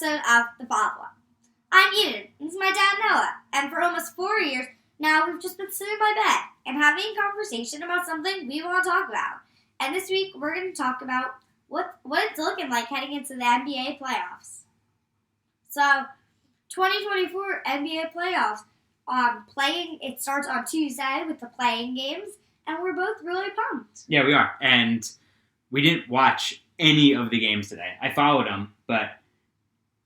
episode of The Follow-Up. I'm Eden, and this is my dad Noah, and for almost 4 years now we've just been sitting in my bed and having a conversation about something we want to talk about. And this week we're going to talk about what it's looking like heading into the NBA playoffs. So, 2024 NBA playoffs, it starts on Tuesday with the playing games, and we're both really pumped. Yeah, we are, and we didn't watch any of the games today. I followed them, but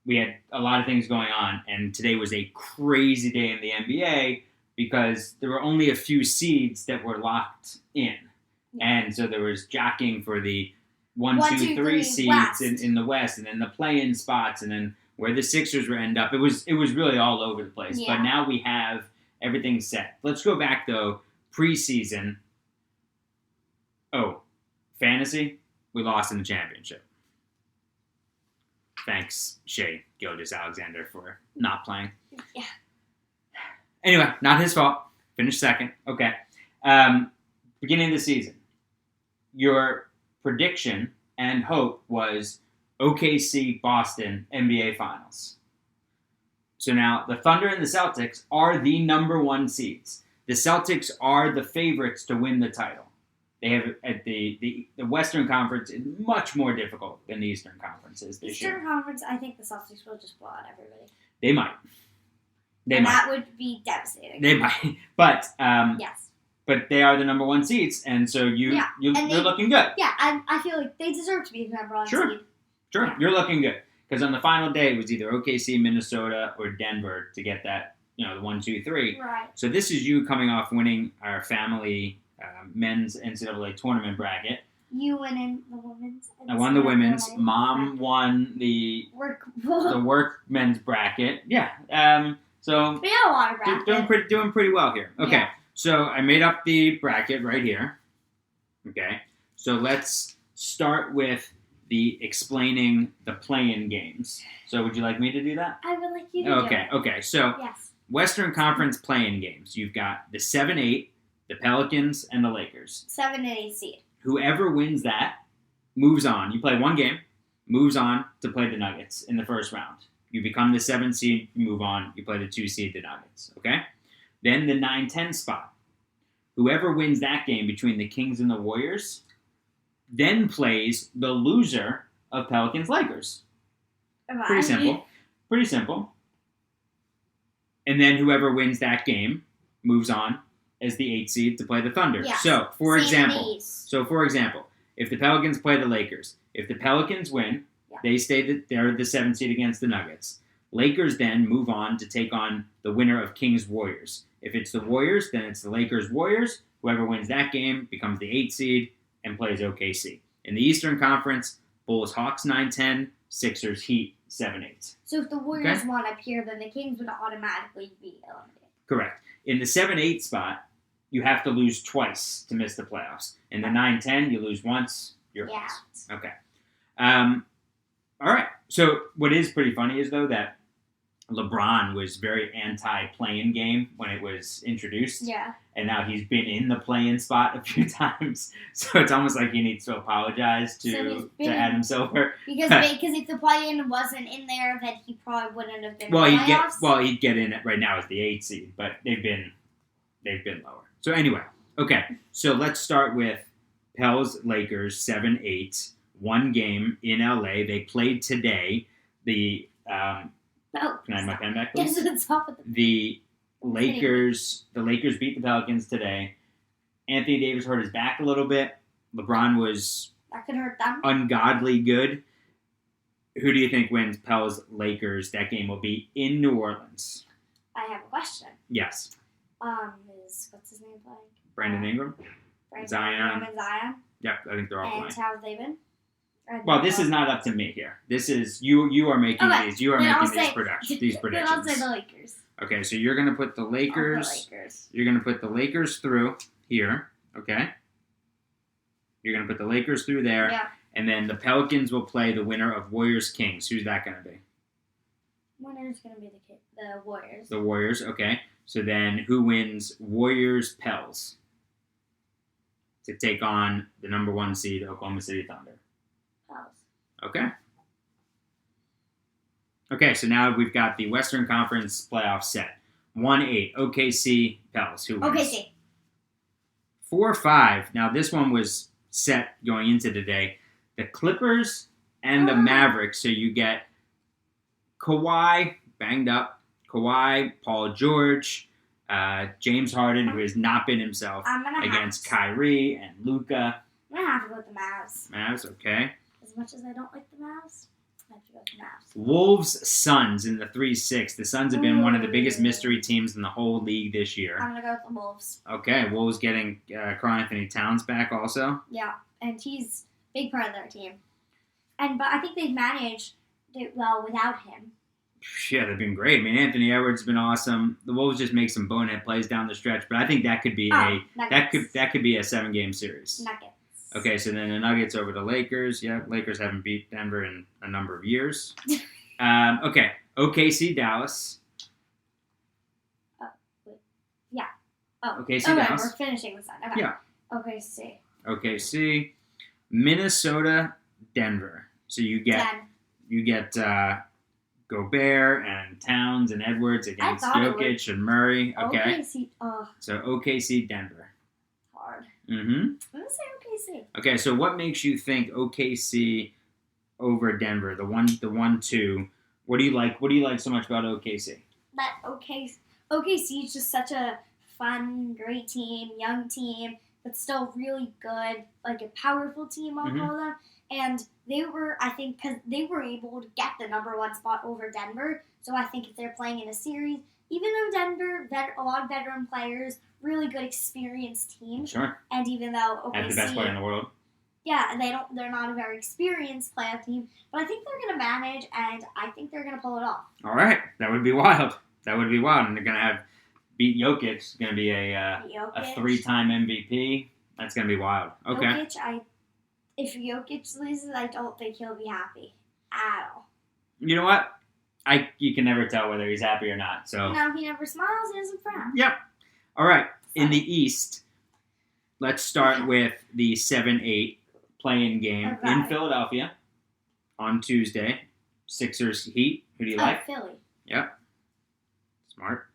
we had a lot of things going on, and today was a crazy day in the NBA because there were only a few seeds that were locked in. Yeah. And so there was jockeying for the 1, 2, 3 seeds in the West, and then the play-in spots, and then where the Sixers would end up. It was really all over the place. Yeah. But now we have everything set. Let's go back, though, preseason. Oh, fantasy? We lost in the championship. Thanks, Shea Gilgeous-Alexander, for not playing. Yeah. Anyway, not his fault. Finished second. Okay. Beginning of the season, your prediction and hope was OKC Boston NBA Finals. So now the Thunder and the Celtics are the number 1 seeds. The Celtics are the favorites to win the title. They have at the Western Conference is much more difficult than the Eastern Conference is this year. Eastern Conference, I think the Celtics will just blow out everybody. They might. That would be devastating. They might, but yes. But they are the number 1 seeds, and so you're looking good. Yeah, I feel like they deserve to be the number 1 seed. Sure, yeah. You're looking good because on the final day it was either OKC, Minnesota, or Denver to get that the 1, 2, 3. Right. So this is you coming off winning our family men's NCAA tournament bracket. You winning the women's. I won the women's. Mom won the work men's bracket. Yeah. So we had a lot of brackets. Doing pretty well here. Okay. Yeah. So I made up the bracket right here. Okay. So let's start with the explaining the play-in games. So would you like me to do that? I would like you to do it. Okay. So yes. Western Conference play-in games. You've got the 7-8, the Pelicans, and the Lakers. 7 and 8 seed. Whoever wins that moves on. You play one game, moves on to play the Nuggets in the first round. You become the 7 seed, you move on, you play the 2 seed, the Nuggets. Okay? Then the 9-10 spot. Whoever wins that game between the Kings and the Warriors then plays the loser of Pelicans-Lakers. Pretty simple. And then whoever wins that game moves on as the 8 seed to play the Thunder. Yes. So, for example, if the Pelicans play the Lakers, if the Pelicans win, they stay they're the 7 seed against the Nuggets. Lakers then move on to take on the winner of Kings-Warriors. If it's the Warriors, then it's the Lakers-Warriors. Whoever wins that game becomes the 8 seed and plays OKC. In the Eastern Conference, Bulls-Hawks 9-10, Sixers-Heat 7-8. So if the Warriors won up here, then the Kings would automatically be eliminated. Correct. In the 7-8 spot, you have to lose twice to miss the playoffs. In the 9-10, you lose once, you're out. Okay. All right. So what is pretty funny is, though, that LeBron was very anti-play-in game when it was introduced. Yeah. And now he's been in the play-in spot a few times. So it's almost like he needs to apologize to Adam Silver. Because if the play-in wasn't in there, then he probably wouldn't have been in the playoffs. He'd get in it right now as the 8 seed, but they've been lower. So anyway, okay. So let's start with Pels Lakers 7-8, 1 game in LA. They played today. Can I have my pen back, please? The Lakers beat the Pelicans today. Anthony Davis hurt his back a little bit. LeBron was that could hurt them. Ungodly good. Who do you think wins Pels Lakers? That game will be in New Orleans. I have a question. Yes. What's his name playing? Brandon Ingram. Zion. And Zion. Yep, I think they're all playing. And how have they been? Well, this is not up to me here. This is you are making these. You are making these predictions. Then I'll say the Lakers. Okay, so you're going to put the Lakers. You're going to put the Lakers through here. Okay. You're going to put the Lakers through there. Yeah. And then the Pelicans will play the winner of Warriors Kings. Who's that going to be? Winner's going to be the Warriors. The Warriors. Okay. So then who wins Warriors Pels to take on the number 1 seed Oklahoma City Thunder? Pels. Okay. Okay, so now we've got the Western Conference playoff set. 1-8, OKC Pels. Who wins? OKC. 4-5. Now, this one was set going into the day. The Clippers and the Mavericks. So you get Kawhi, banged up. Kawhi, Paul George, James Harden, who has not been himself, against Kyrie and Luka. I'm going to have to go with the Mavs. Mavs, okay. As much as I don't like the Mavs, I have to go with the Mavs. Wolves, Suns in the 3-6. The Suns have been one of the biggest mystery teams in the whole league this year. I'm going to go with the Wolves. Okay, Wolves getting Karl-Anthony Towns back also. Yeah, and he's a big part of their team. But I think they've managed it well without him. Yeah, they've been great. I mean, Anthony Edwards has been awesome. The Wolves just make some bonehead plays down the stretch, but I think that could be that could be a 7-game series. Nuggets. Okay, so then the Nuggets over the Lakers. Yeah, Lakers haven't beat Denver in a number of years. Okay, OKC Dallas. Yeah. Oh, OKC okay, Dallas. we're finishing this one. Okay. Yeah. OKC. Minnesota Denver. So you get Gobert and Towns and Edwards against Jokic and Murray. Okay. OKC. Oh. So OKC Denver. Hard. Mm-hmm. I'm gonna say OKC. Okay, so what makes you think OKC over Denver? The 1-2. What do you like? What do you like so much about OKC? That OKC is just such a fun, great team, young team, but still really good, like a powerful team. I'll call them. And I think, because they were able to get the number 1 spot over Denver. So I think if they're playing in a series, even though Denver, a lot of veteran players, really good experienced team. Sure. And even though OKC have the best player in the world. Yeah, and they're not a very experienced playoff team, but I think they're going to manage, and I think they're going to pull it off. All right, that would be wild. And they're going to beat Jokic. It's going to be a 3-time MVP. That's going to be wild. Okay. Jokic, if Jokic loses, I don't think he'll be happy at all. You know what? You can never tell whether he's happy or not. So no, he never smiles. He doesn't frown. Yep. All right. In the East, let's start with the 7-8 play-in game in Philadelphia on Tuesday. Sixers Heat. Who do you like? Philly. Yep. Smart.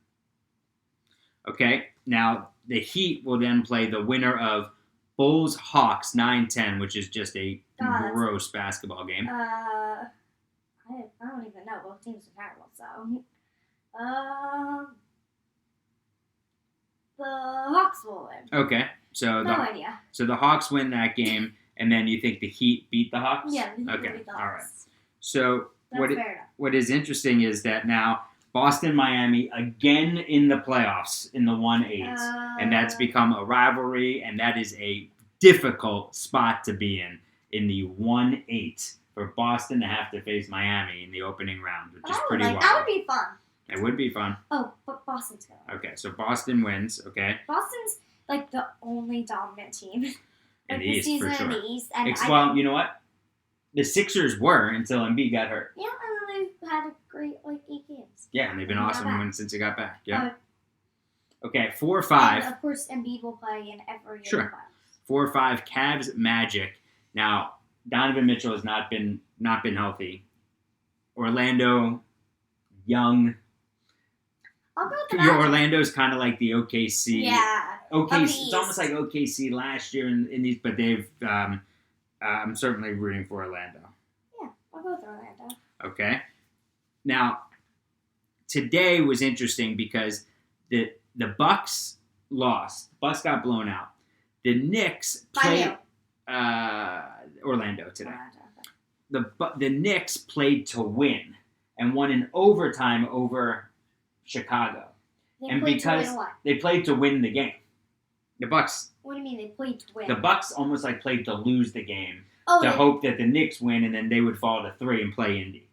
Okay. Now the Heat will then play the winner of Bulls Hawks 9-10, which is just a gross basketball game. I don't even know. Both teams are terrible, so the Hawks will win. Okay, so no idea. So the Hawks win that game, and then you think the Heat beat the Hawks? Yeah. The Heat okay. beat the Hawks. All right. So That's what is interesting is that now Boston, Miami, again in the playoffs in the 1-8. And that's become a rivalry, and that is a difficult spot to be in the 1-8 for Boston to have to face Miami in the opening round, which is pretty wild. That would be fun. It would be fun. Oh, but Boston's going to win. Okay, so Boston wins, okay? Boston's like the only dominant team in the East, for sure. In the East, and well, you know what? The Sixers were until Embiid got hurt. Yeah, and then they've had a great 8 games. Yeah, and they've been awesome since he got back. Yeah. Okay, 4-5. And of course, Embiid will play in every year. Sure. 4-5 Cavs Magic. Now, Donovan Mitchell has not been healthy. Orlando, young. I'll go with the Magic. Orlando's kind of like the OKC. Yeah. OKC. It's almost like OKC last year in these, but they've. I'm certainly rooting for Orlando. Yeah, I'll go with Orlando. Okay. Now, today was interesting because the Bucks lost. The Bucks got blown out. The Knicks played Orlando today. The Knicks played to win and won in overtime over Chicago. They played to win the game. The Bucks. What do you mean they played to win? The Bucks almost like played to lose the game hope that the Knicks win and then they would fall to 3 and play Indy.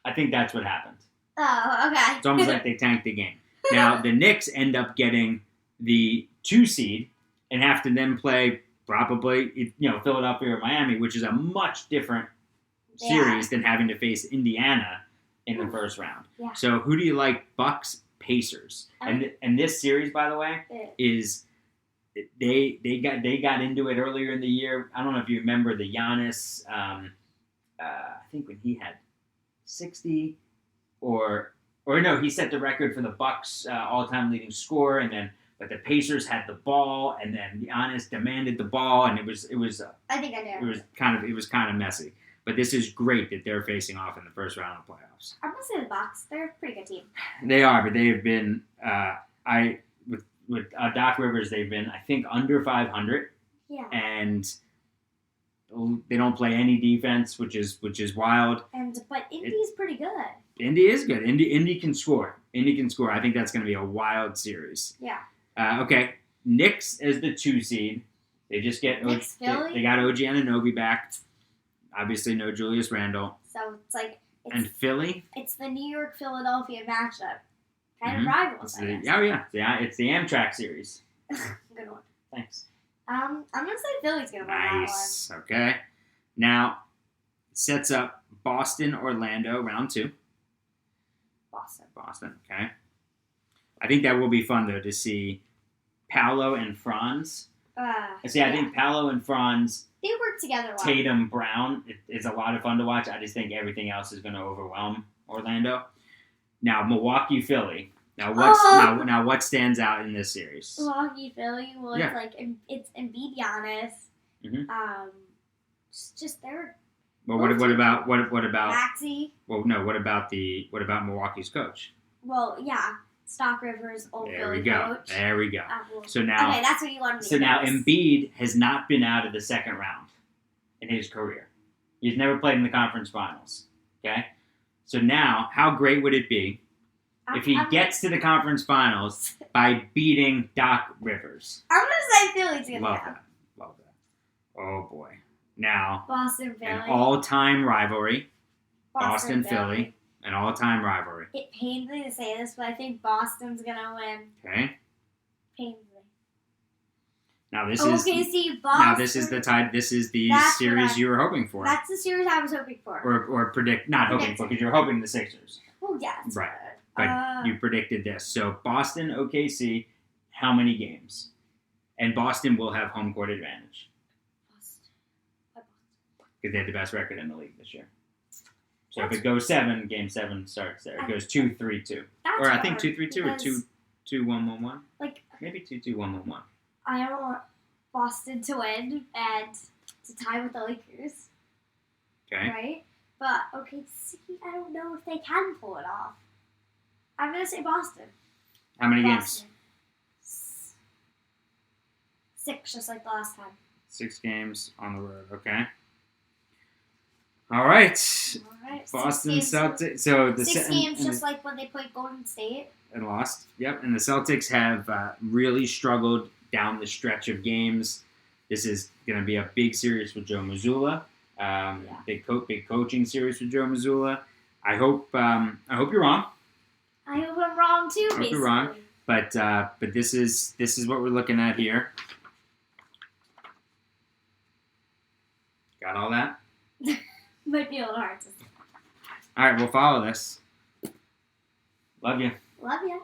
I think that's what happened. Oh, okay. It's almost like they tanked the game. Now the Knicks end up getting the 2 seed and have to then play probably Philadelphia or Miami, which is a much different series than having to face Indiana in the first round. Yeah. So who do you like? Bucks, Pacers, and this series, by the way, is they got into it earlier in the year. I don't know if you remember the Giannis. I think when he had 60 or no, he set the record for the Bucks all-time leading scorer, and then but the Pacers had the ball, and then Giannis demanded the ball, and it was I think I know. it was kind of messy. But this is great that they're facing off in the first round of playoffs. I'm gonna say the Bucks. They're a pretty good team. They are, but they have been with Doc Rivers, they've been I think under 500. Yeah. And they don't play any defense, which is wild. But Indy's pretty good. Indy is good. Indy can score. Indy can score. I think that's going to be a wild series. Yeah. Okay. Knicks as the 2 seed. They just get Philly. They got OG Anunoby back. Obviously, no Julius Randle. So it's and Philly. It's the New York Philadelphia matchup. Kind of rivals. It's the Amtrak series. Good one. Thanks. I'm gonna say Philly's gonna win that one. Nice. Okay. Now it sets up Boston, Orlando, round 2. Boston. Okay. I think that will be fun though to see Paolo and Franz. I think Paolo and Franz. They work together well. Tatum Brown is a lot of fun to watch. I just think everything else is going to overwhelm Orlando. Now Milwaukee, Philly. Now what stands out in this series? Milwaukee, Philly. Well, it's Embiid, Giannis. Mm-hmm. Just they're. Well, what about Maxey? Well, no. What about Milwaukee's coach? Well, yeah, Stock Rivers, old Philly coach. There we go. Well, so now, okay, that's what you wanted me to So now guess. Embiid has not been out of the second round in his career. He's never played in the conference finals. Okay, so now how great would it be if he gets to the conference finals by beating Doc Rivers? I'm gonna say Philly's gonna Love that. Oh boy. Now, Boston, Philly. An all-time rivalry. Boston, Philly. An all-time rivalry. It pains me to say this, but I think Boston's gonna win. Okay. Pains me. Now this Boston. Now this is the tie. This is the series you were hoping for. That's the series I was hoping for. Or hoping for because you're hoping the Sixers. Well, yeah. Right. But you predicted this. So Boston, OKC, how many games? And Boston will have home court advantage. Because they had the best record in the league this year. So if it goes 7, game 7 starts there. It goes 2-3-2. Or I think 2-3-2 or 2-1-1-1. Maybe 2-2-1-1-1. I don't want Boston to win and to tie with the Lakers. Okay. Right? But OKC, I don't know if they can pull it off. I'm going to say Boston. How many games? 6, just like the last time. 6 games on the road. Okay. All right. Boston Celtics. So the 6 games, just like when they played Golden State. And lost. Yep. And the Celtics have really struggled down the stretch of games. This is going to be a big series with Joe Mazzulla. Big coaching series with Joe Mazzulla. I hope you're wrong. I hope I'm wrong too. I hope you're wrong. But this is what we're looking at here. Got all that? Might be a little hard to say. All right, we'll follow this. Love you. Love you.